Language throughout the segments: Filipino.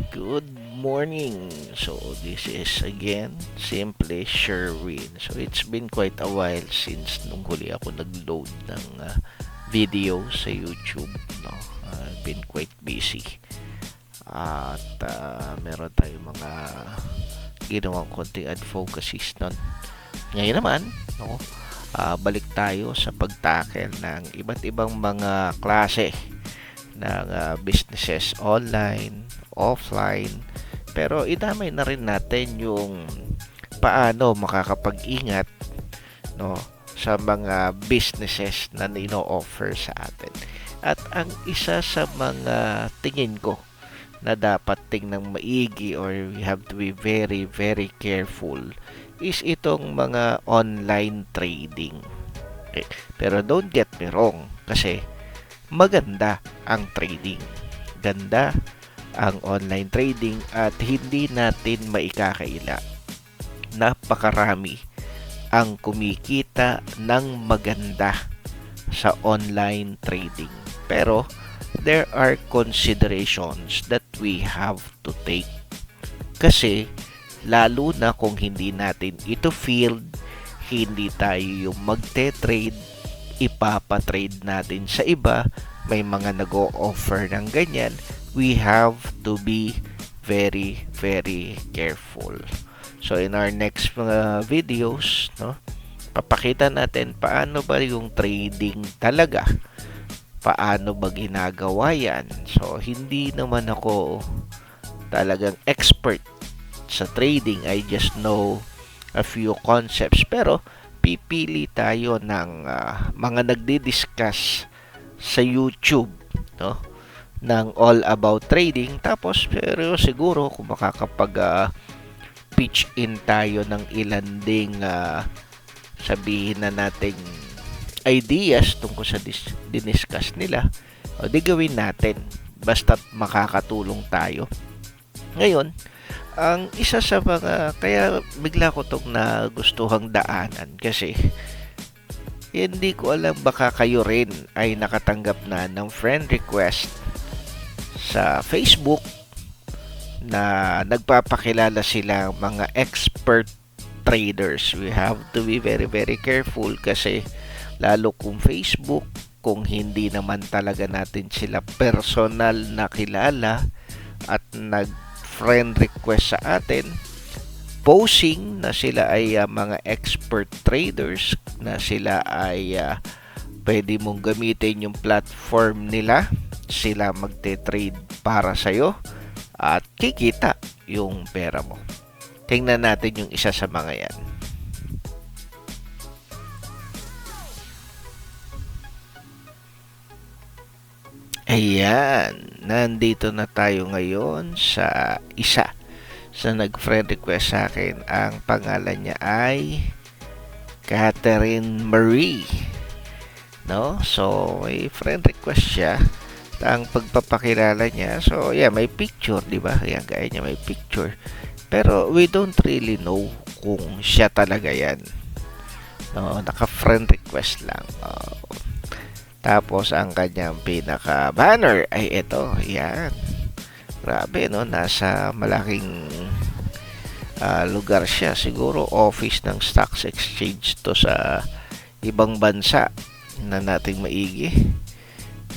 Good morning. So this is again simply Sherwin. So it's been quite a while since nung huli ako nag-load ng video sa YouTube, no. I've been quite busy. At meron tayong mga ginawang konting advocacies nun. Ngayon naman, no, balik tayo sa pagtackle ng iba't ibang mga klase ng businesses online, offline, pero idamay na rin natin yung paano makakapag-ingat, no, sa mga businesses na ino-offer sa atin. At ang isa sa mga tingin ko na dapat tingnan maigi, or we have to be very very careful, is itong mga online trading. Okay. Pero don't get me wrong, kasi maganda ang trading. Ganda ang online trading at hindi natin maikakaila. Napakarami ang kumikita ng maganda sa online trading. Pero there are considerations that we have to take. Kasi lalo na kung hindi natin ito field, hindi tayo yung magte-trade, ipapatrade natin sa iba, may mga nag-o-offer ng ganyan, we have to be very very careful. So in our next mga videos, no, papakita natin paano ba yung trading talaga, paano ba ginagawa yan. So hindi naman ako talagang expert sa trading, I just know a few concepts, pero pipili tayo ng mga nagdi-discuss sa YouTube, no, ng all about trading. Tapos pero siguro kung makakapag pitch in tayo ng ilan ding sabihin na nating ideas tungkol sa diniscuss nila, o di gawin natin basta't makakatulong tayo. Ngayon, ang isa sa mga, kaya bigla ko tong nagustuhang daanan, kasi hindi ko alam, baka kayo rin ay nakatanggap na ng friend request sa Facebook na nagpapakilala sila mga expert traders. We have to be very very careful, kasi lalo kung Facebook, kung hindi naman talaga natin sila personal na kilala at friend request sa atin, posing na sila ay mga expert traders, na sila ay pwede mong gamitin yung platform nila, sila magte-trade para sa'yo at kikita yung pera mo. Tingnan natin yung isa sa mga yan. Ayan, nandito na tayo ngayon sa isa sa nag-friend request sa akin. Ang pangalan niya ay Catherine Marie, no? So may friend request siya. Ang pagpapakilala niya, so yeah, may picture, di ba? Ayan, gaya niya may picture, pero we don't really know kung siya talaga yan, no? Naka-friend request lang. Tapos ang kanyang pinaka banner ay ito, yan. Grabe, no, nasa malaking lugar siya, siguro office ng stocks exchange to sa ibang bansa na nating maigi.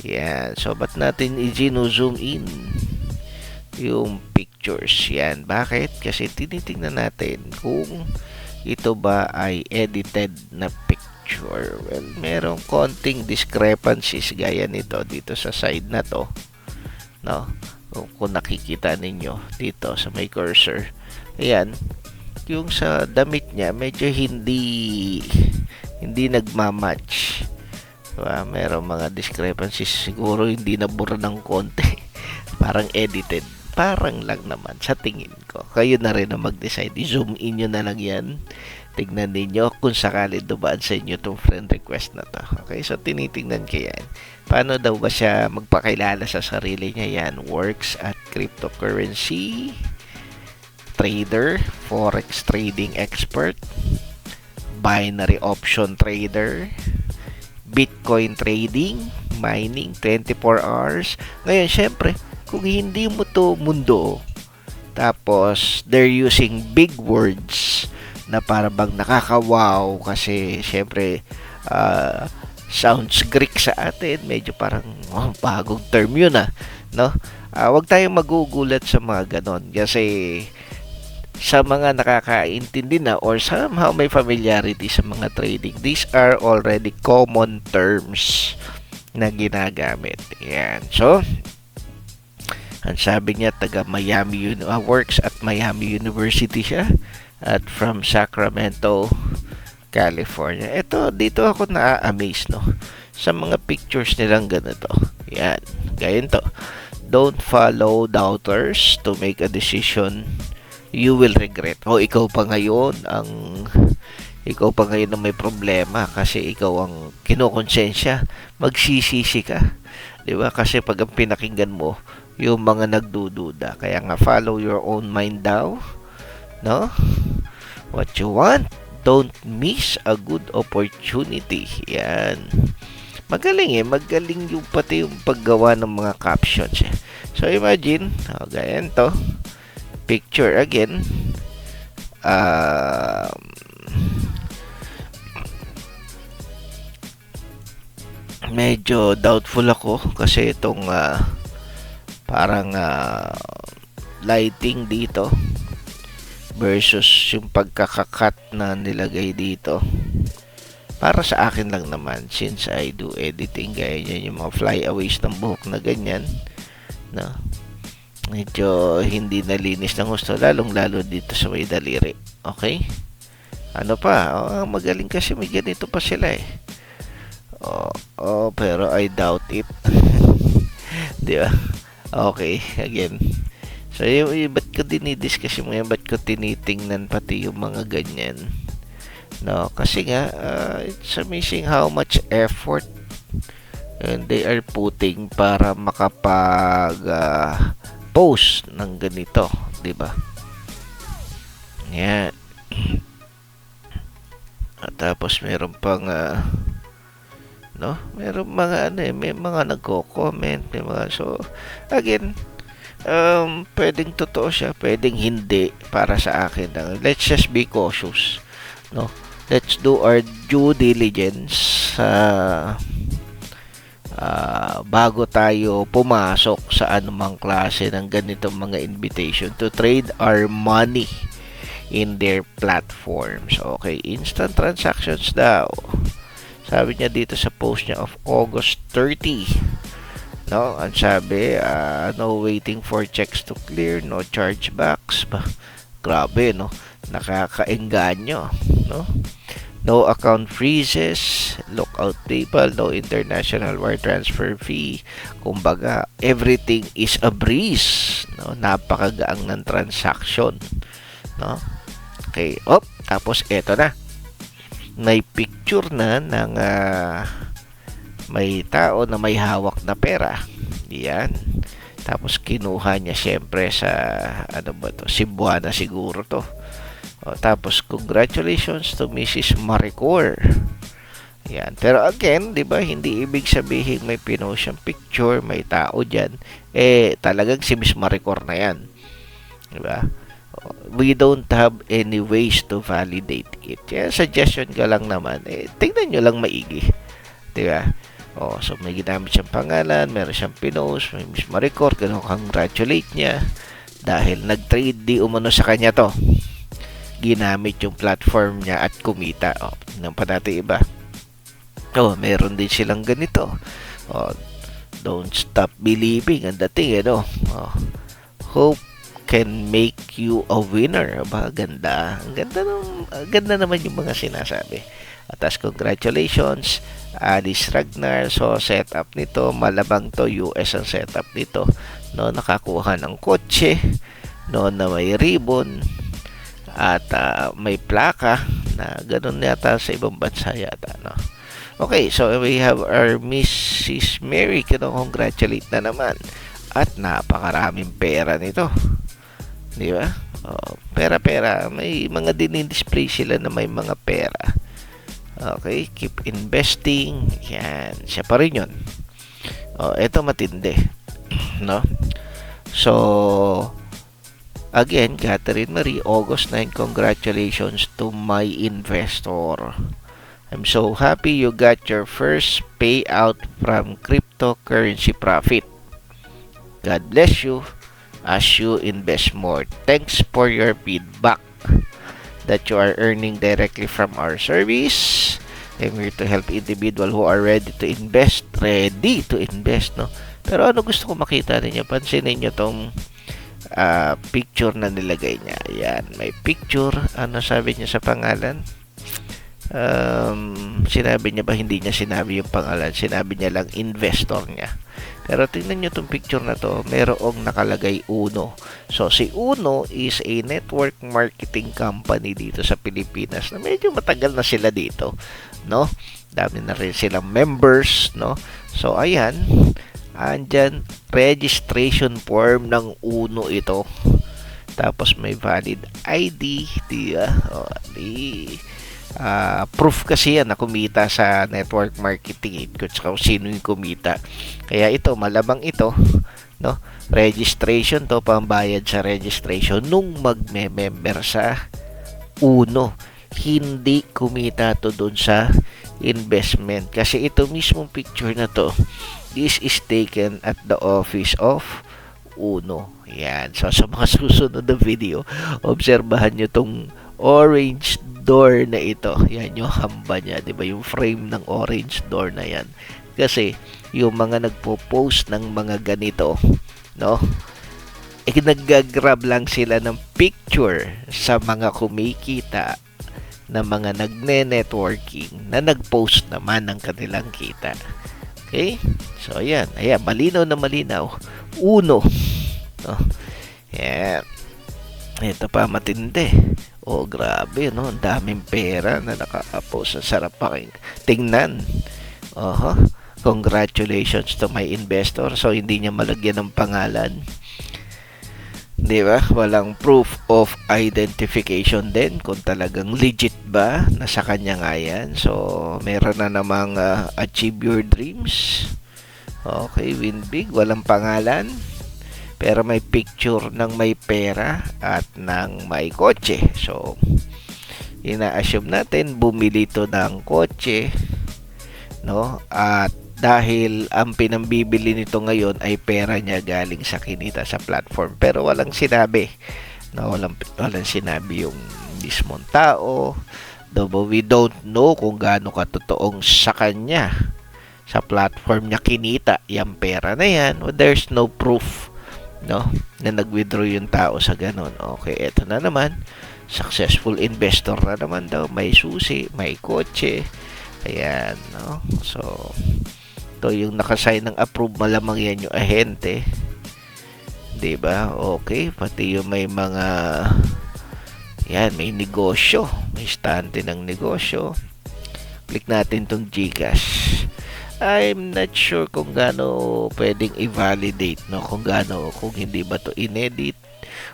Yan, so ba't natin i-zoom in yung pictures yan? Bakit? Kasi tinitingnan natin kung ito ba ay edited na picture. Well, merong konting discrepancies gaya nito dito sa side na to, no? Kung nakikita ninyo dito sa may cursor, ayan, yung sa damit niya medyo hindi nagmamatch, diba? Merong mga discrepancies, siguro hindi nabura ng konti parang edited, parang lang naman sa tingin ko. Kayo na rin na mag-decide, i-zoom in nyo na lang yan, tignan ninyo kung sakali dumaan sa inyo itong friend request na to. Okay, so tinitingnan ko yan. Paano daw ba siya magpakilala sa sarili niya? Yan, works at cryptocurrency trader, forex trading expert, binary option trader, Bitcoin trading, mining 24 hours. Ngayon, syempre, kung hindi mo to mundo, Tapos, they're using big words na para bang nakakawaw kasi syempre sounds Greek sa atin. Medyo parang bagong term yun no? Wag tayong magugulat sa mga ganon kasi sa mga nakakaintindi na or somehow may familiarity sa mga trading, these are already common terms na ginagamit. Yan. So, ang sabi niya, taga Miami works at Miami University siya at from Sacramento, California. Ito, dito ako na-amaze, no? Sa mga pictures nilang ganito. Yan. Ganyan to. Don't follow doubters to make a decision you will regret. Ikaw pa ngayon ang may problema kasi ikaw ang kinokonsensya. Magsisisi ka. 'Di ba? Kasi pag ang pinakinggan mo yung mga nagdududa. Kaya nga follow your own mind daw, no? What you want, don't miss a good opportunity. Yan. Magaling yung pati yung paggawa ng mga captions eh. So imagine, ganyan to. Picture again. Medyo doubtful ako kasi itong parang lighting dito versus yung pagkakakat na nilagay dito. Para sa akin lang naman, since I do editing, gaya yan yung mga flyaways ng buhok na ganyan, no? Medyo hindi nalinis ng gusto, lalong-lalo dito sa may daliri. Okay? Ano pa? Magaling kasi may ganito pa sila eh. Pero I doubt it. Di ba? Okay, again. So, ba't ko dinidiscuss yung mga, ba't ko tinitingnan pati yung mga ganyan? No, kasi nga, it's amazing how much effort and they are putting para makapag post ng ganito, 'di ba? Yan. At tapos meron pang no, meron mga may mga nagko-comment, may mga, so again, pwedeng totoo siya, pwedeng hindi para sa akin. Let's just be cautious, no? Let's do our due diligence bago tayo pumasok sa anumang klase ng ganitong mga invitation to trade our money in their platforms. Okay, instant transactions daw. Sabi niya dito sa post niya of August 30. No, ang sabi, no waiting for checks to clear, no chargebacks. Grabe, no? Nakakaengganyo, no? No account freezes, lookout PayPal, no international wire transfer fee. Kumbaga, everything is a breeze, no? Napakagaang ng transaction, no? Okay, tapos eto na. May picture na ng may tao na may hawak na pera. Yan. Tapos kinuha niya syempre sa Cebuana siguro to. Tapos congratulations to Mrs. Maricor. Yan. Pero again, 'di ba, hindi ibig sabihin may pinost siyang picture, may tao diyan, talagang si Miss Maricor na 'yan. 'Di ba? We don't have any ways to validate it. Kaya suggestion ko lang naman, tingnan nyo lang maigi. 'Di ba? So may ginamit siyang pangalan, meron siyang pinost, may Miss Maricor, congratulate niya dahil nag-trade di umano sa kanya to. Ginamit yung platform niya at kumita. Tingnan pa natin iba. Meron din silang ganito. Don't stop believing. Ang dating, hope can make you a winner. Ganda. Ang ganda naman yung mga sinasabi. At congratulations, Alice Ragnar. So, setup nito, malabang to, US ang setup nito. No, nakakuha ng kotse, no, na may ribbon, at may plaka na ganun yata sa ibang bansa yata, no? Okay, so we have our Mrs. Mary. Congratulate na naman. At napakaraming pera nito. Di ba? Pera. May mga din-display sila na may mga pera. Okay, keep investing. Yan, siya pa rin yun. Ito matindi. No? So, Again, Catherine Marie, August 9, congratulations to my investor. I'm so happy you got your first payout from cryptocurrency profit. God bless you as you invest more. Thanks for your feedback that you are earning directly from our service. I'm here to help individuals who are ready to invest. Ready to invest, no? Pero ano gusto ko makita ninyo? Pansinin nyo tong picture na nilagay niya. Ayan, may picture. Ano sabi niya sa pangalan? Sinabi niya ba? Hindi niya sinabi yung pangalan. Sinabi niya lang investor niya. Pero tingnan nyo itong picture na to, merong nakalagay Uno. So, si Uno is a network marketing company dito sa Pilipinas na medyo matagal na sila dito, no? Dami na rin silang members, no? So, ayan, andyan, registration form ng Uno ito. Tapos, may valid ID, diba? O, proof kasi yan na kumita sa network marketing kung sino yung kumita. Kaya ito, malamang ito, no? Registration to, pambayad sa registration nung magme-member sa Uno. Hindi kumita to dun sa investment. Kasi ito mismong picture na to, this is taken at the office of Uno. Yan. So, sa mga susunod na video, obserbahan nyo tong orange door na ito. Yan yung hamba niya, 'di ba? Yung frame ng orange door na yan. Kasi yung mga nagpo-post ng mga ganito, no? Nagga-grab lang sila ng picture sa mga kumikita na mga nagne-networking na nag-post naman ng kanilang kita. Okay? So, ayan. Ayan, malinaw na malinaw. Uno. No? Yan. Ito pa matindi. Oh, grabe, no? Ang daming pera na naka-post. Ang sarap tingnan. Congratulations to my investor. So, hindi niya malagyan ng pangalan. Di ba? Walang proof of identification din kung talagang legit ba na sa kanya nga yan. So, meron na namang achieve your dreams. Okay, win big. Walang pangalan. Pero may picture ng may pera at ng may kotse. So, ina-assume natin bumili to ng kotse, no? At dahil ang pinambibili nito ngayon ay pera niya galing sa kinita sa platform. Pero walang sinabi. No, walang sinabi yung mismong tao. Though we don't know kung gaano katotoong sa kanya sa platform niya kinita yung pera na yan. Well, there's no proof, no, na nag-withdraw yung tao sa ganun. Okay, eto na naman, successful investor na naman daw, may susi, may kotse, ayan, no. So, ito yung nakasign ng approve, malamang yan yung ahente, diba? Okay, pati yung may mga, yan, may negosyo, may stante ng negosyo. Click natin tong GCash. I'm not sure kung gaano pwedeng i-validate, no? Kung hindi ba to inedit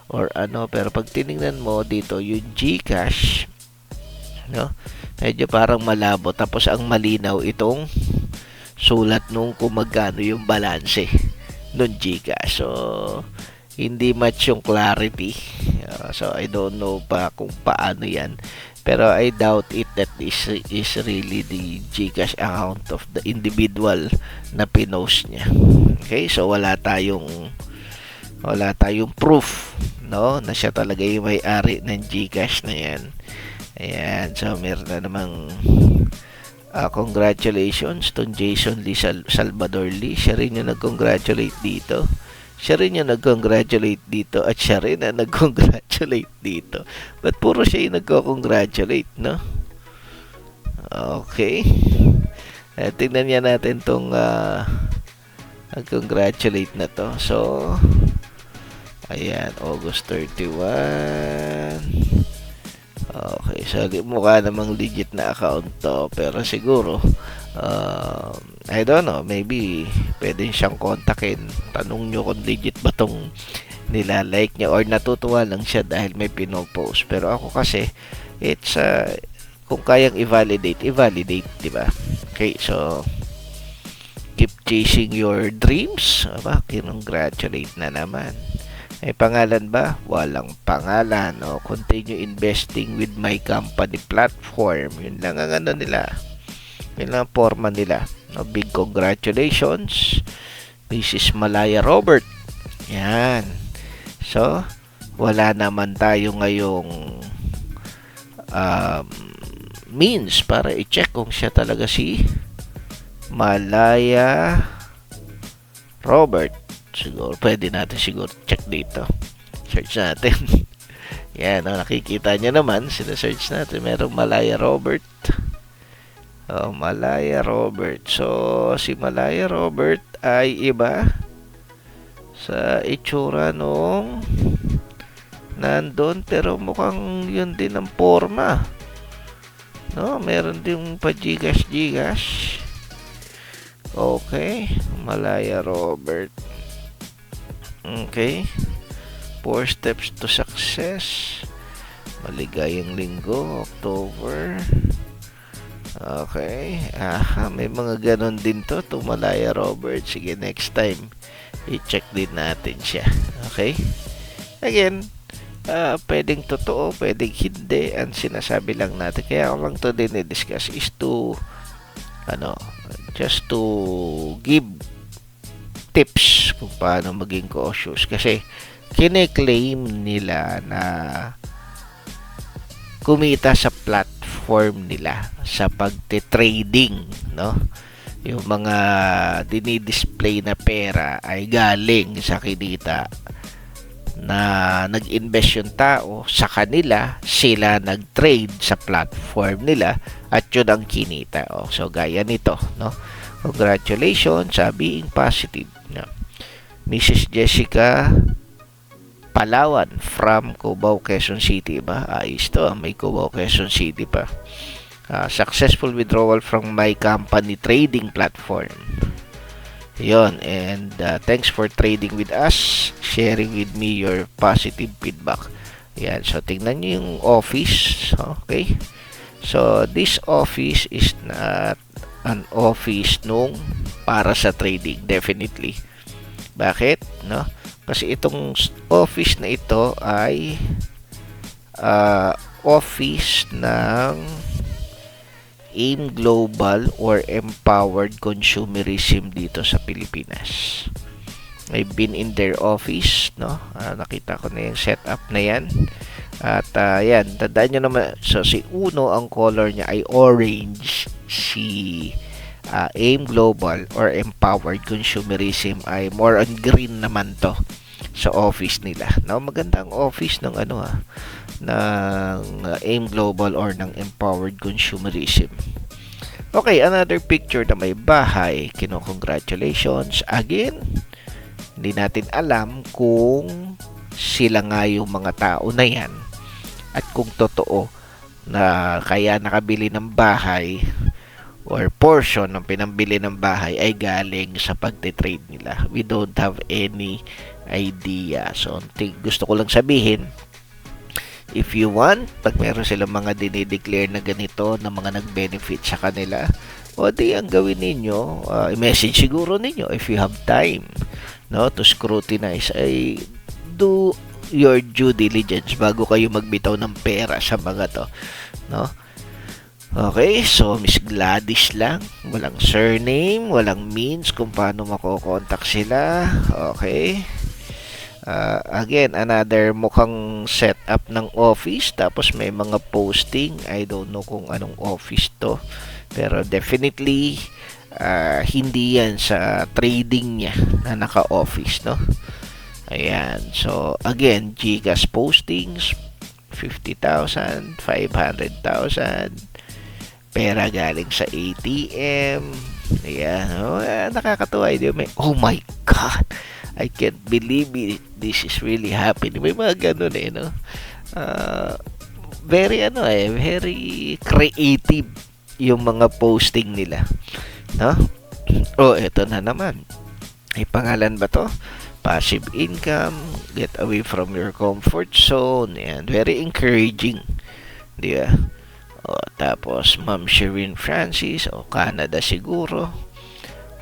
or ano. Pero pag tinignan mo dito, yung GCash, no? Medyo parang malabo. Tapos ang malinaw itong sulat nung kung magkano yung balanse nung GCash. So, hindi much yung clarity. So, I don't know pa kung paano yan. Pero I doubt it that this is really the GCash account of the individual na pinost niya. Okay, so wala tayong proof, no, na siya talaga yung may-ari ng GCash na yan. Ayan, so meron na namang congratulations to Jason Lee Salvador Lee. Siya rin yung nag-congratulate dito. Siya rin yung nag-congratulate dito at siya rin na nag-congratulate dito. But puro siya yung nag-congratulate, no? Okay. Tingnan niya natin tong nag-congratulate na to. So, ayan, August 31. Okay, so mukha namang legit na account to. Pero siguro, I don't know, maybe pwede siyang kontakin. Tanong nyo kung legit ba tong nilalike niya or natutuwa lang siya dahil may pinopost. Pero ako kasi, it's kung kayang i-validate, di ba? Okay, so keep chasing your dreams. Aba, congratulate na naman. May pangalan ba? Walang pangalan. O, continue investing with my company platform. Yun lang ang ano nila. Yun lang ang forma nila. No, big congratulations, Mrs. Malaya Robert. Yan. So, wala naman tayo ngayong means para i-check kung siya talaga si Malaya Robert. Siguro, pwede natin siguro check dito. Search natin. Yan, nakikita nyo naman. Sina-search natin. Merong Malaya Robert. Oh, Malaya Robert. So, si Malaya Robert ay iba sa itsura nung nandun, pero mukhang yun din ang forma. No, meron din pa gigas. Okay, Malaya Robert. Okay. 4 steps to success. Maligayang linggo, October. Okay. Aha, may mga ganon din to. Malaya Robert. Sige, next time, i-check din natin siya. Okay? Again, pwedeng totoo, pwedeng hindi. Ang sinasabi lang natin. Kaya ako lang to din i-discuss is to, just to give tips kung paano maging cautious. Kasi, kine-claim nila na kumita sa platform nila sa pagte-trading, no? Yung mga dinidisplay na pera ay galing sa kinita na nag-invest yung tao sa kanila, sila nag-trade sa platform nila at yun ang kinita. So gaya nito, no? Congratulations sa being positive, no? Mrs. Jessica Palawan from Cubao, Quezon City ba? Ayos to, may Cubao, Quezon City pa. Successful withdrawal from my company trading platform. Yon, and thanks for trading with us, sharing with me your positive feedback. Yan, so tingnan nyo yung office. Okay, so this office is not an office nung para sa trading, definitely. Bakit? No? Kasi itong office na ito ay office ng AIM Global or Empowered Consumerism dito sa Pilipinas. I've been in their office, no? Nakita ko na yung setup na yan. At yan, tandaan nyo naman, so si Uno, ang color niya ay orange. Si AIM Global or Empowered Consumerism ay more on green naman to sa office nila. No, maganda ang office ng ng AIM Global or ng Empowered Consumerism. Okay, another picture na may bahay. Congratulations again. Hindi natin alam kung sila nga yung mga tao na yan at kung totoo na kaya nakabili ng bahay or portion ng pinambili ng bahay ay galing sa pagtitrade nila. We don't have any idea. So, gusto ko lang sabihin, if you want, pag meron silang mga dinideclare na ganito na mga nag-benefit sa kanila, o di ang gawin ninyo, i-message siguro ninyo if you have time, no, to scrutinize, ay do your due diligence bago kayo magbitaw ng pera sa mga to, no? Okay, so Miss Gladys lang, walang surname, walang means kung paano makokontak sila. Okay. Again, another mukhang setup ng office, tapos may mga posting. I don't know kung anong office to, pero definitely hindi yan sa trading niya na naka-office, no? Ayan, so again, Gcash postings 50,000, 500,000, pera galing sa ATM. Ayan, nakakatuwa. Oh my God, I can't believe it. This is really happening. May mga ganun no? Very very creative yung mga posting nila, no? Oh, eto na naman. Ay, pangalan ba to? Passive income, get away from your comfort zone, and very encouraging, di ba? O, tapos Ma'am Shereen Francis, Canada siguro,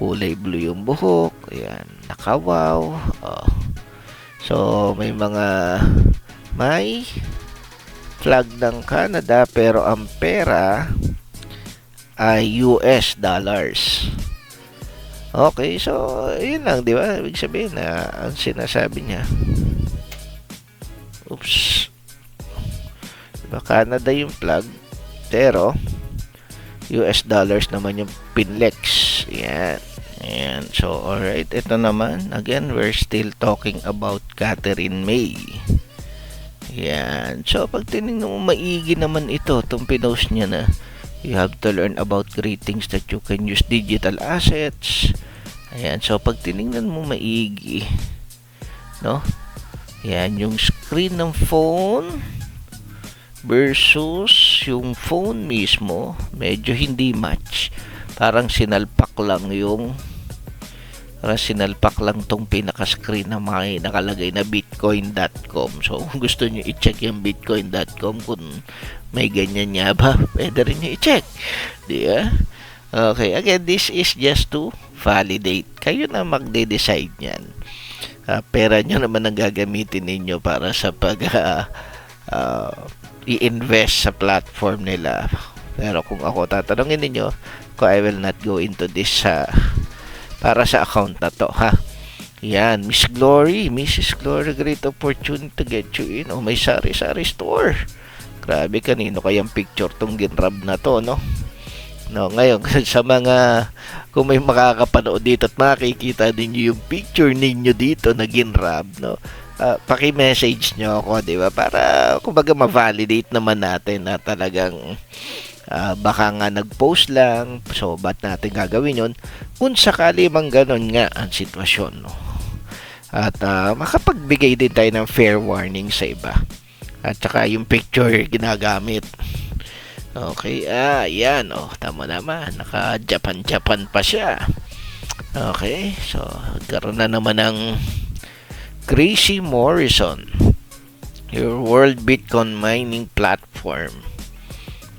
kulay blue yung buhok, ayan, nakawaw. So, may flag ng Canada pero ang pera ay US dollars. Okay, so yun lang, di ba? Ibig sabihin na ang sinasabi niya. Oops. Diba, Canada yung flag pero US dollars naman yung pinlex. Yan. Ayan. So, alright. Ito naman. Again, we're still talking about Catherine May. Yan. So, pag tinignan mo, maigi naman ito. Itong pinost niya na you have to learn about great things that you can use digital assets. Ayan. So, pag tinignan mo, maigi. No? Yan. Yung screen ng phone versus yung phone mismo, medyo hindi match. Parang sinalpak lang tong pinaka-screen na may nakalagay na bitcoin.com. So, kung gusto nyo i-check yung bitcoin.com kung may ganyan niya ba, pwede rin nyo i-check. Diba? Okay, again, this is just to validate. Kayo na magde-decide yan. Pera nyo naman ang gagamitin ninyo para sa i-invest sa platform nila. Pero kung ako tatanungin ninyo, I will not go into this para sa account na to, ha. Yan, Mrs. Glory, great opportunity to get you in. Oh, may sari-sari store. Grabe, kanino kayang picture tong ginrab na to, no? No, ngayon, sa mga, kung may makakapanood dito at makikita ninyo yung picture ninyo dito na ginrab, no? Paki-message nyo ako, di ba? Para, kumbaga, ma-validate naman natin na talagang baka nga nag-post lang, so ba't natin gagawin yun kung sakali mang ganon nga ang sitwasyon, no? At makapagbigay din tayo ng fair warning sa iba at saka yung picture ginagamit. Okay, yan, tama naman, naka Japan pa siya. Okay, so karoon na naman ng Gracie Morrison, your world Bitcoin mining platform.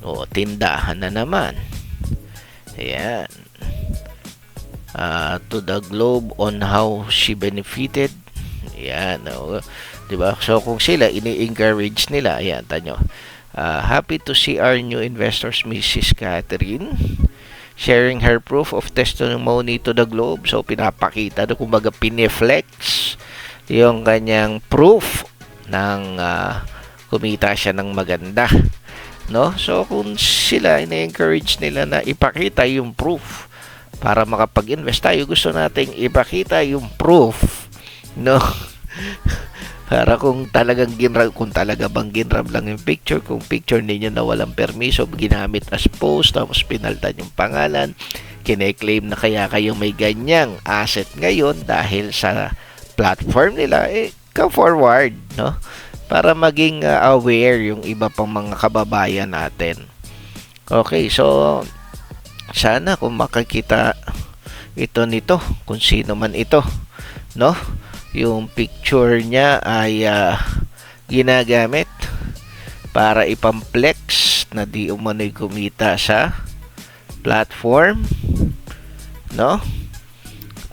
Tindahan na naman. Ayan. To the globe on how she benefited. Ayan. Diba? So, kung sila, ini-encourage nila. Ayan, tanyo. Happy to see our new investors, Mrs. Catherine, sharing her proof of testimony to the globe. So, pinapakita, kumbaga, pineflex yung kanyang proof ng kumita siya ng maganda. No? So, kung sila, ina-encourage nila na ipakita yung proof para makapag-invest tayo, gusto nating ipakita yung proof. No? Para kung talaga bang ginrab lang yung picture, kung picture ninyo na walang permiso, ginamit as post, tapos pinaltan yung pangalan, kine-claim na kaya kayo may ganyang asset ngayon dahil sa platform nila, come forward, no? Para maging aware yung iba pang mga kababayan natin. Okay, so sana kung makikita ito nito, kung sino man ito, no? Yung picture niya ay ginagamit para ipam-flex na di umano'y kumita sa platform, no?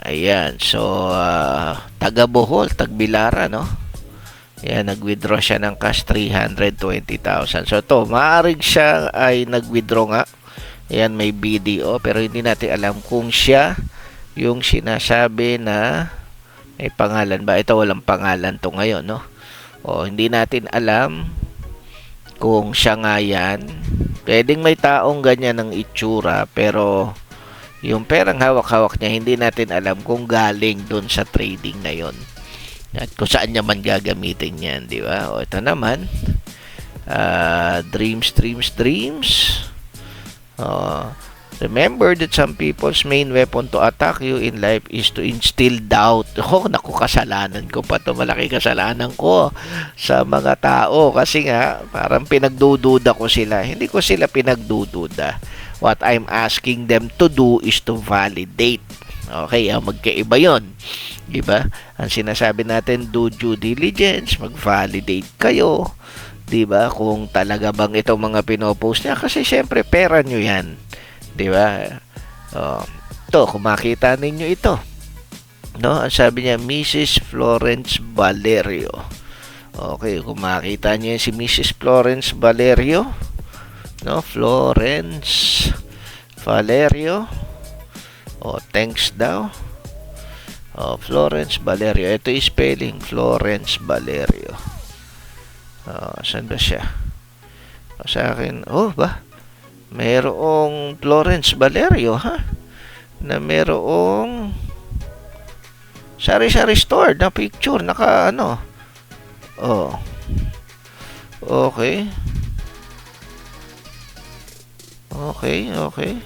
Ayan, so taga Bohol, Tagbilara, no? Yan, nag-withdraw siya ng cash 320,000. So, maaaring siya ay nag-withdraw nga. Yan, may BDO. Pero hindi natin alam kung siya yung sinasabi na may pangalan ba. Ito, walang pangalan to ngayon, no? Hindi natin alam kung siya nga yan. Pwedeng may taong ganyan ng itsura, pero yung perang hawak-hawak niya, hindi natin alam kung galing dun sa trading na yon. At kung saan niya man gagamitin yan, di ba? Ito naman, dreams. Remember that some people's main weapon to attack you in life is to instill doubt. Naku, kasalanan ko pa to. Malaki kasalanan ko sa mga tao. Kasi nga, parang pinagdududa ko sila. Hindi ko sila pinagdududa. What I'm asking them to do is to validate. Okay, magkaiba yun. Diba? Ang sinasabi natin, do due diligence, mag-validate kayo. Diba? Kung talaga bang itong mga pinopost niya. Kasi syempre, pera nyo yan. Diba? Ito, kung makita ninyo ito. No, ang sabi niya, Mrs. Florence Valerio. Okay, kung makita niyo si Mrs. Florence Valerio, no, Florence Valerio. Thanks daw. Florence Valerio. Ito yung spelling, Florence Valerio. Saan ba siya? Sa akin, mayroong Florence Valerio, ha? Na mayroong sari-sari store na picture, naka ano. Okay. Okay.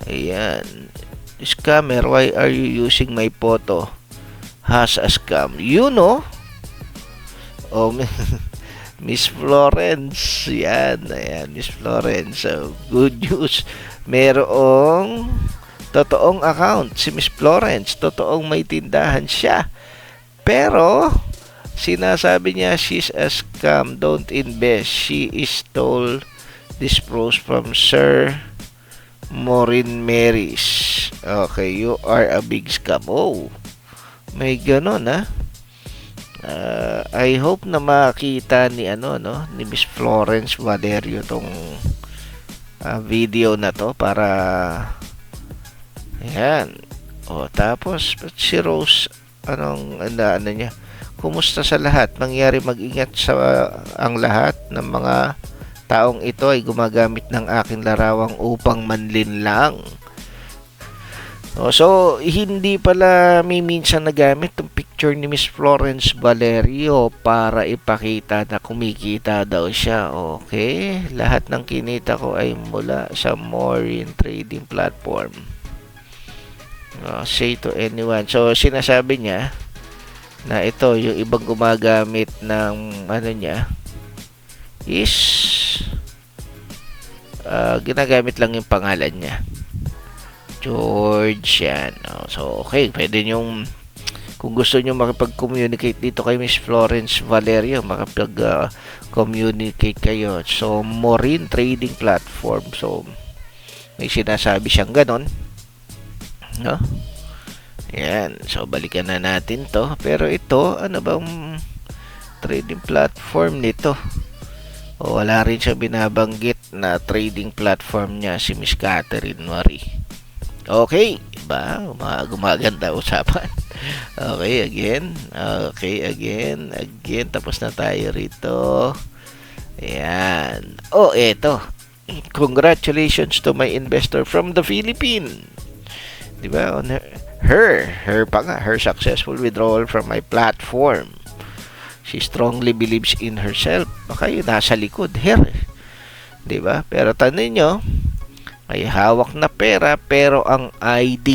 Ayan. Scammer, why are you using my photo? Has a scam. You know? Miss Florence. Ayan, Miss Florence. So, good news. Merong totoong account si Miss Florence. Totoong may tindahan siya. Pero, sinasabi niya, she's a scam. Don't invest. She is told this pros from Sir Maureen Marys. Okay, you are a big scam. May ganon, ha? I hope na makita ni ni Miss Florence Valerio tong video na to para ayan. Tapos si Rose, ano niya? Kumusta sa lahat? Mangyari mag-ingat sa ang lahat ng mga taong ito ay gumagamit ng aking larawang upang manlinlang. So, hindi pala minsan nagamit yung picture ni Miss Florence Valerio para ipakita na kumikita daw siya. Okay? Lahat ng kinita ko ay mula sa Maureen trading platform. Say to anyone. So, sinasabi niya na ito, yung ibang gumagamit ng niya is ginagamit lang yung pangalan niya. George yan. So, okay. Pwede nyong, kung gusto nyo makipag-communicate dito kay Miss Florence Valerio, makipag-communicate kayo. So, Maureen Trading Platform. So, may sinasabi siyang ganon. No? Yan. So, balikan na natin to. Pero ito, ano bang trading platform nito? Wala rin siya binabanggit na trading platform niya si Miss Catherine Marie. Okay, ba? Gumaganda usapan. Okay, again. Tapos na tayo rito. Ayan. Eto. Congratulations to my investor from the Philippines. Diba? On her successful withdrawal from my platform. She strongly believes in herself. Baka yun, nasa likod. Diba? Pero tanong nyo, may hawak na pera pero ang ID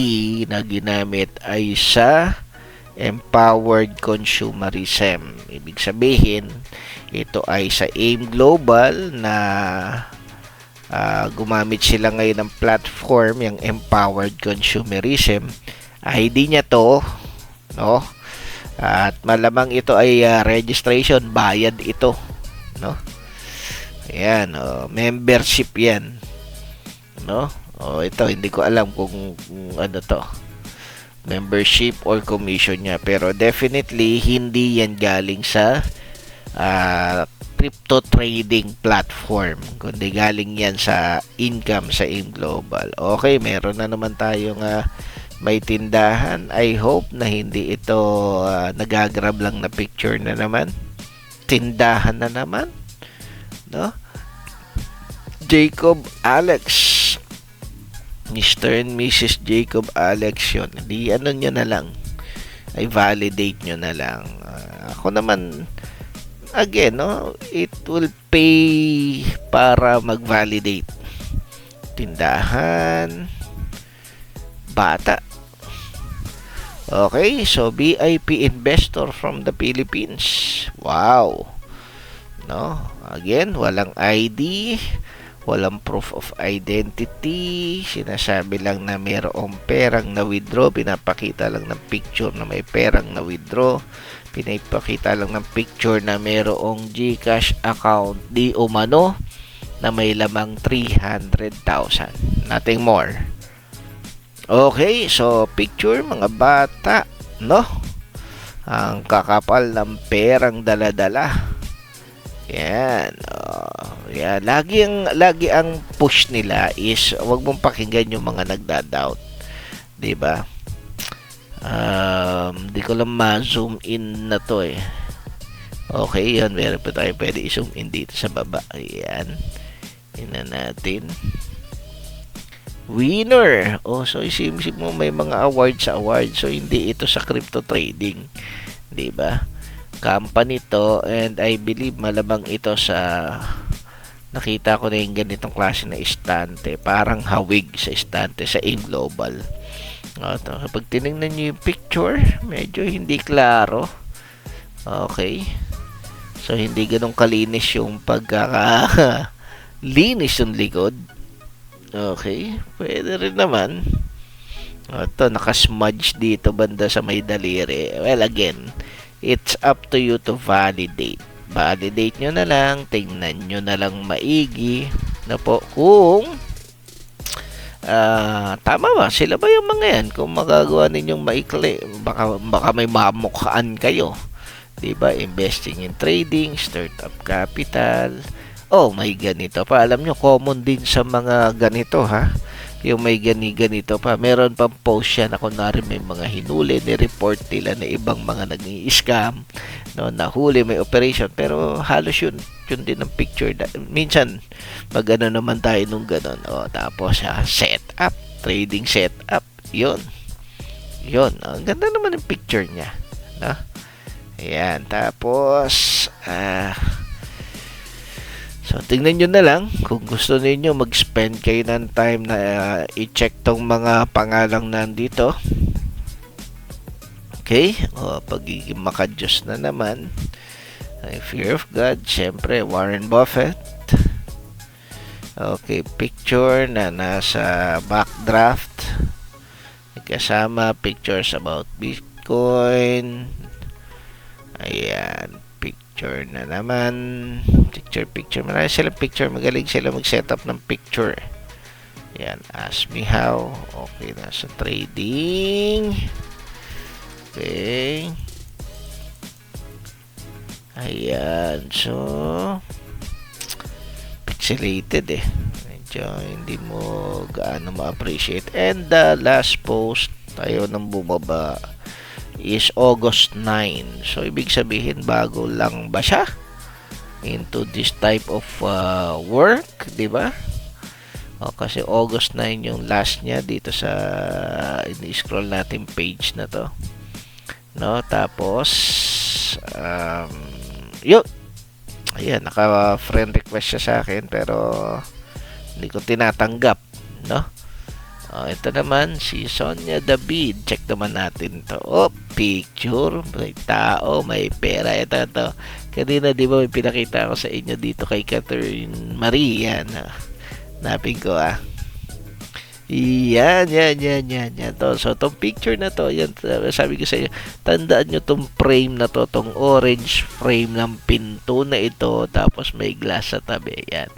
na ginamit ay sa empowered consumerism. Ibig sabihin, ito ay sa AIM Global na gumamit sila ngayon ng platform, yung empowered consumerism. ID niya to, no? At malamang ito ay registration, bayad ito, no? Ayan, membership yan. No? Ito, hindi ko alam kung ano to. Membership or commission niya. Pero definitely, hindi yan galing sa crypto trading platform. Kundi galing yan sa income sa AIM Global. Okay, meron na naman tayong may tindahan. I hope na hindi ito nagagrab lang na picture na naman. Tindahan na naman. No? Jacob Alex. Mr. and Mrs. Jacob Alex yun. Di nyo na lang. Ay validate nyo na lang. Ako naman, again, no, it will pay para mag-validate. Tindahan. Bata. Okay, so VIP investor from the Philippines. Wow. No, again, walang ID. Walang proof of identity. Sinasabi lang na mayroong perang na-withdraw. Pinapakita lang ng picture na may perang na-withdraw. Pinapakita lang ng picture na mayroong GCash account di umano na may lamang 300,000. Nothing more. Okay, so picture mga bata, no? Ang kakapal ng perang dala-dala. Yan. Yan. Lagi ang push nila is wag mong pakinggan yung mga nagda-doubt. 'Di ba? Di ko lang ma-zoom in na to eh. Okay, yan. Meron pa tayo pwede i-zoom in dito sa baba. Ayan. Tingnan natin. Winner. So isip mo may mga awards. So hindi ito sa crypto trading. 'Di ba? Company to, and I believe malamang ito sa nakita ko na yung ganitong klase na estante. Parang hawig sa estante sa AIM Global. Kapag tinignan nyo yung picture, medyo hindi klaro. Okay. So hindi ganun kalinis yung pagkakalinis yung likod. Okay, pwede rin naman. Ito, nakasmudge dito banda sa may daliri. Well, again, it's up to you to validate. Validate nyo na lang, tingnan nyo na lang maigi na po kung tama ba? Sila ba yung mga yan? Kung magagawa ninyong maikli, baka may mamukhaan kayo. Diba? Investing in trading, startup capital. May ganito pa. Alam nyo, common din sa mga ganito, ha? Yung may ganito pa. Meron pang post yan na kunwari may mga hinuli, ni-report nila na ibang mga nag-i-scam, no, nahuli, may operation. Pero halos yun din ang picture. Minsan, magano naman tayo nung ganon. Tapos, setup, trading setup. Yun. Ang ganda naman yung picture niya. No? Ayan. Tapos, so, tingnan nyo na lang kung gusto niyo mag-spend kayo ng time na i-check tong mga pangalang nandito. Okay? Pagiging makadiyos na naman. Fear of God. Siyempre, Warren Buffett. Okay, picture na nasa backdraft. Kasama pictures about Bitcoin. Ayan. Picture na naman. Picture. Marami silang picture. Magaling sila mag-setup ng picture. Ayan. Ask me how. Okay, nasa trading. Okay. Ayan. So, pixelated eh. Medyo hindi mo gaano ma-appreciate. And the last post, tayo nang bumaba, is August 9. So, ibig sabihin, bago lang ba siya into this type of work, di ba? Kasi August 9 yung last niya dito sa ini-scroll natin page na to. No, tapos yun. Ayan, naka-friend request siya sa akin pero hindi ko tinatanggap, no? Ito naman si Sonia David. Check naman natin to. Picture. May tao, may pera. Ito. Kanina, di ba, may pinakita ko sa inyo dito kay Catherine Marie. Yan. Napin ko, Yan. So, itong picture na to, yan, sabi ko sa inyo, tandaan nyo itong frame na to, itong orange frame ng pinto na ito, tapos may glass sa tabi. Yan.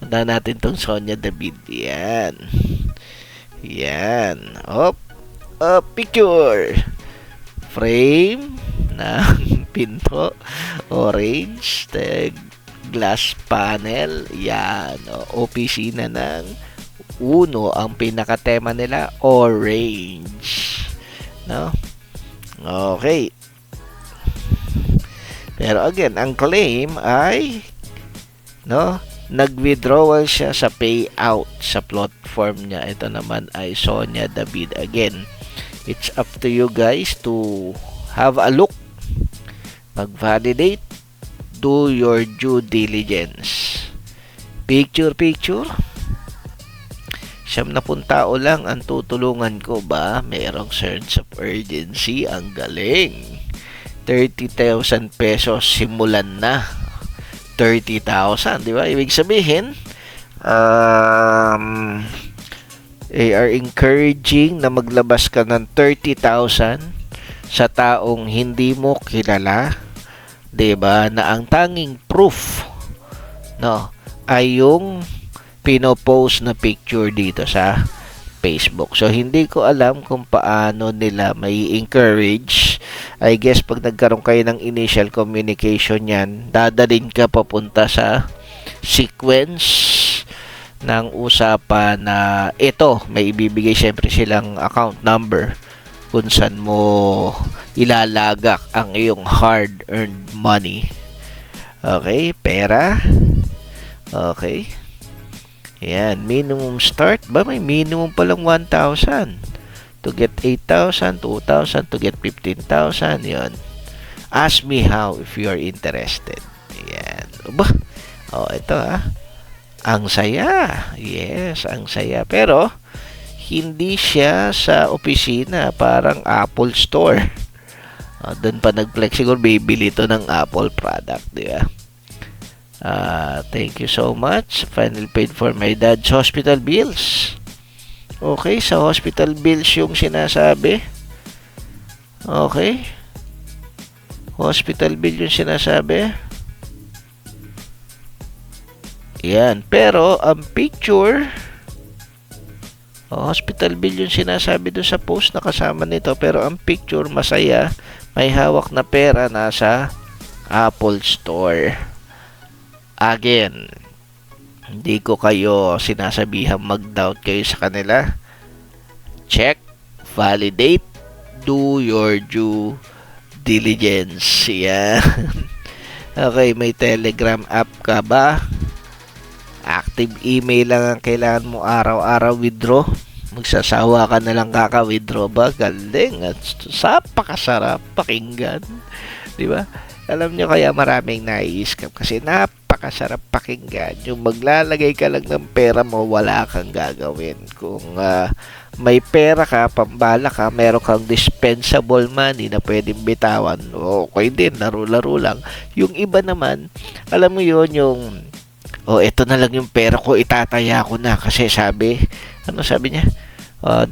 Tandaan natin itong Sonia David. Yan. Picture. Frame ng pinto. Orange. Glass panel. Yan. Opisina ng Uno. Ang pinakatema nila, orange. No? Okay. Pero again, ang claim ay nag-withdrawal siya sa payout sa platform niya. Ito naman ay Sonia David. Again, it's up to you guys to have a look, mag-validate, do your due diligence. Picture. 70 tao lang ang tutulungan ko ba? Merong sense of urgency. Ang galing. 30,000 pesos simulan na. 30,000, di ba? Ibig sabihin, they are encouraging na maglabas ka ng 30,000 sa taong hindi mo kilala, di ba? Na ang tanging proof, ay yung pinopost na picture dito sa Facebook. So, hindi ko alam kung paano nila may encourage. I guess, pag nagkaroon kayo ng initial communication yan, dadalhin ka papunta sa sequence ng usapan na ito, may ibibigay syempre silang account number kung saan mo ilalagak ang iyong hard-earned money. Okay, pera. Okay. Yan, minimum start ba? May minimum pa lang 1,000 to get 8,000, 2,000 to get 15,000. Yan. Ask me how if you are interested. Yan. Ba? Oh, ito Ang saya. Yes, ang saya. Pero, hindi siya sa opisina. Parang Apple Store. Doon pa nag-flex. Siguro bibili ito ng Apple product. Di ba? Thank you so much. Finally paid for my dad's hospital bills. Okay, sa hospital bills yung sinasabi. Okay. Hospital bill yung sinasabi. Yan. Pero, ang picture, hospital bill yung sinasabi doon sa post na kasama nito. Pero, ang picture, masaya. May hawak na pera nasa Apple Store. Again, hindi ko kayo sinasabihang mag-doubt kayo sa kanila. Check, validate, do your due diligence. Yan. Okay, may Telegram app ka ba? Active email lang ang kailangan mo araw-araw withdraw. Magsasawa ka na lang kaka-withdraw ba? Galing. At sapakasarap pakinggan. Di ba? Alam nyo kaya maraming nai-scam kasi napakasarap pakinggan. Yung maglalagay ka lang ng pera mo, wala kang gagawin. Kung may pera ka, pambala ka, meron kang dispensable money na pwedeng bitawan, okay din, laro-laro lang. Yung iba naman, alam mo yun, yung ito na lang yung pera ko, itataya ko na. Kasi sabi niya?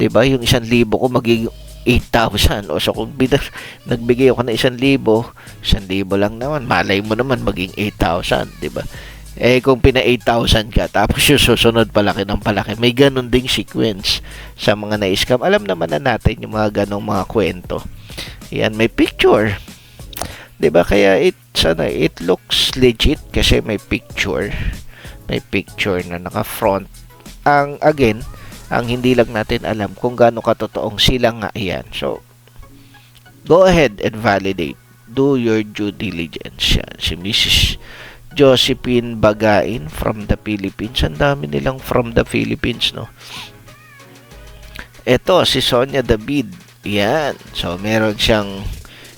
Diba, yung 1,000 ko magiging 8,000. So kung nagbigay ako ng 1,000, 1,000 lang naman. Malay mo naman maging 8,000, diba? Kung pina 8,000 ka, tapos yung susunod palaki ng palaki, may ganun ding sequence sa mga na-scam. Alam naman na natin yung mga ganong mga kwento. Yan, may picture. Diba? Kaya it looks legit kasi may picture. May picture na naka-front. Ang hindi lang natin alam kung gaano katotoong sila nga yan. So, go ahead and validate. Do your due diligence. Yan. Si Mrs. Josephine Bagain from the Philippines. Ang dami nilang from the Philippines, no? Ito, si Sonia David. Yan. So, meron siyang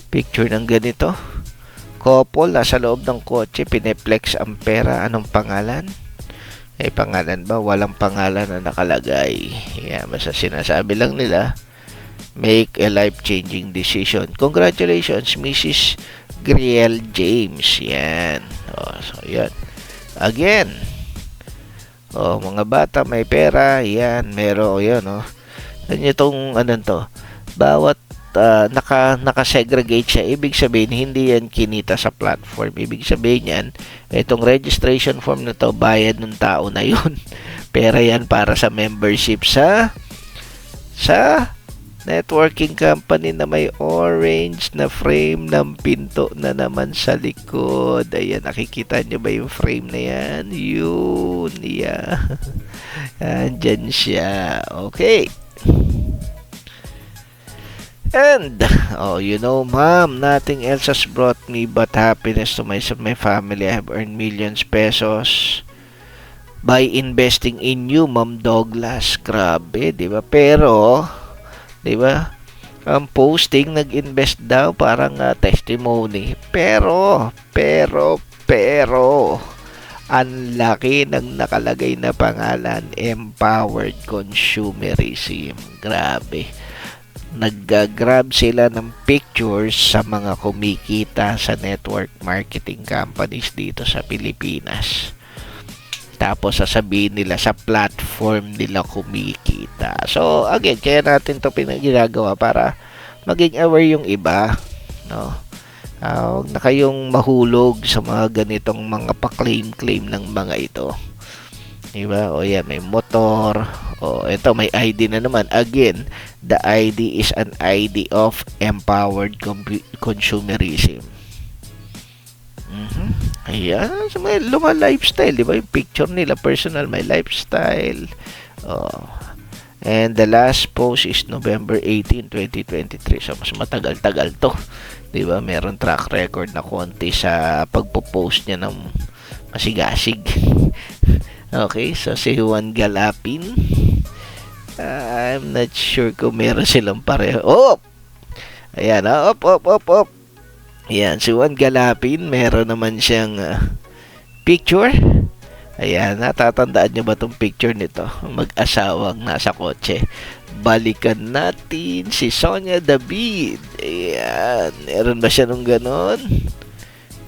picture ng ganito. Couple, nasa loob ng kotse, pineplex ang pera. Anong pangalan? Pangalan ba? Walang pangalan na nakalagay. Yan, basta sinasabi lang nila, make a life-changing decision. Congratulations, Mrs. Griel James. Yan. So, yan. Again, mga bata may pera. Yan, meron. Yan, Yan itong, bawat naka-segregate siya. Ibig sabihin, hindi yan kinita sa platform. Ibig sabihin yan, itong registration form na to, bayad ng tao na yun. Pera yan para sa membership sa networking company na may orange na frame ng pinto na naman sa likod. Ayan, nakikita nyo ba yung frame na yan? Yun, yeah. Andyan siya. Okay. And, ma'am, nothing else has brought me but happiness to myself and my family. I have earned millions pesos by investing in you, Ma'am Douglas. Grabe, di ba? Pero, di ba, ang posting, nag-invest daw, parang testimony. Pero, ang laki ng nakalagay na pangalan, empowered consumerism. Grabe. Nag-grab sila ng pictures sa mga kumikita sa network marketing companies dito sa Pilipinas. Tapos sasabihin nila sa platform nila kumikita. So again, kaya natin ito pinagginagawa para maging aware yung iba, no? Huwag na kayong mahulog sa mga ganitong mga pa-claim ng mga ito. Diba? O yan, may motor. O ito, may ID na naman. Again, the ID is an ID of empowered consumerism. Ayan, so may luma lifestyle, di ba? Yung picture nila, personal, may lifestyle. Oh. And the last post is November 18, 2023. So, mas matagal-tagal to. Di ba? Meron track record na konti sa pagpo-post niya ng masigasig. Okay, so si Juan Galapin. I'm not sure kung meron silang pareho. Oh! Ayan, op. Ayan, si Juan Galapin, meron naman siyang picture. Ayan, natatandaan nyo ba itong picture nito? Mag-asawang nasa kotse. Balikan natin si Sonia David. Ayan, meron ba siya nung ganon?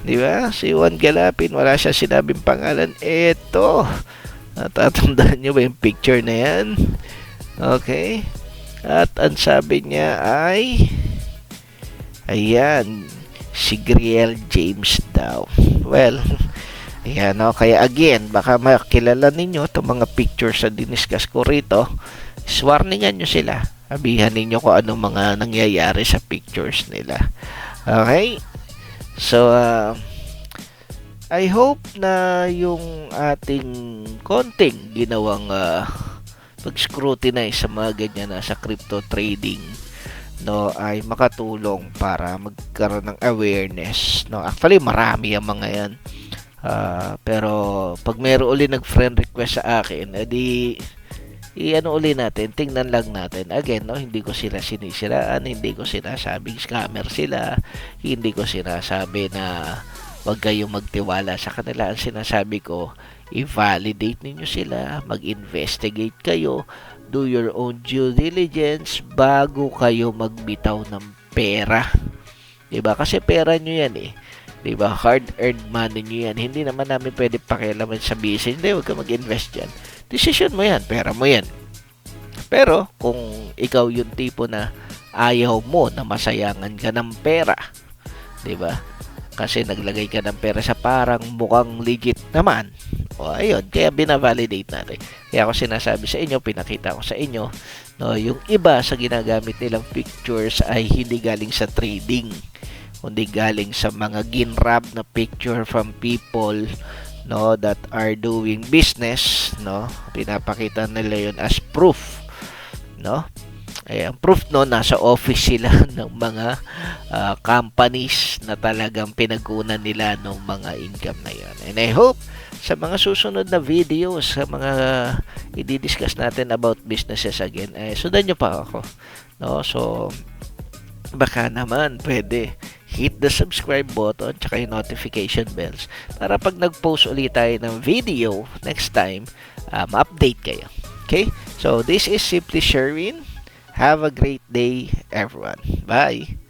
Di ba? Si Juan Galapin, wala siya sinabing pangalan. Eto. Natatandaan nyo ba yung picture na yan? Okay. At ang sabi niya ay ayan, si Griel James daw. Well, ayan, no? Kaya again, baka makilala ninyo itong mga pictures na diniscuss ko rito. Warningan nyo sila. Sabihan ninyo kung anong mga nangyayari sa pictures nila. Okay? So, I hope na yung ating konting ginawang pag-scrutinize sa mga ganyan na sa crypto trading, no, ay makatulong para magkaroon ng awareness, no. Actually, marami ang mga yan. Pero pag meron uli nag-friend request sa akin, edi i-ano uli natin, tingnan lang natin. Again, no, hindi ko sila sinisiraan, hindi ko sinasabing scammer sila, hindi ko sinasabi na wag kayong magtiwala sa kanila. Ang sinasabi ko, i-validate ninyo sila, mag-investigate kayo, do your own due diligence bago kayo magbitaw ng pera. Diba? Kasi pera nyo yan eh. Diba? Hard-earned money nyo yan. Hindi naman namin pwede pakialaman sa business. Hindi, huwag ka mag-invest yan. Decision mo yan, pera mo yan. Pero kung ikaw yung tipo na ayaw mo na masayangan ka ng pera, 'di ba? Kasi naglagay ka ng pera sa parang mukhang legit naman. O ayun, kaya binavalidate natin. Kaya ako sinasabi sa inyo, pinakita ko sa inyo, no, yung iba sa ginagamit nilang pictures ay hindi galing sa trading, kundi galing sa mga ginrab na picture from people, no, that are doing business, no. Pinapakita nila yun as proof, no. Ay, ang proof no, nasa office sila ng mga companies na talagang pinagkunan nila ng mga income na yun. And I hope sa mga susunod na videos, sa mga i-discuss natin about businesses again, sundan nyo pa ako, no. So baka naman pwede hit the subscribe button tsaka yung notification bells para pag nag-post ulit tayo ng video next time, ma-update kayo. Okay? So, this is Simply Sherwin. Have a great day, everyone. Bye!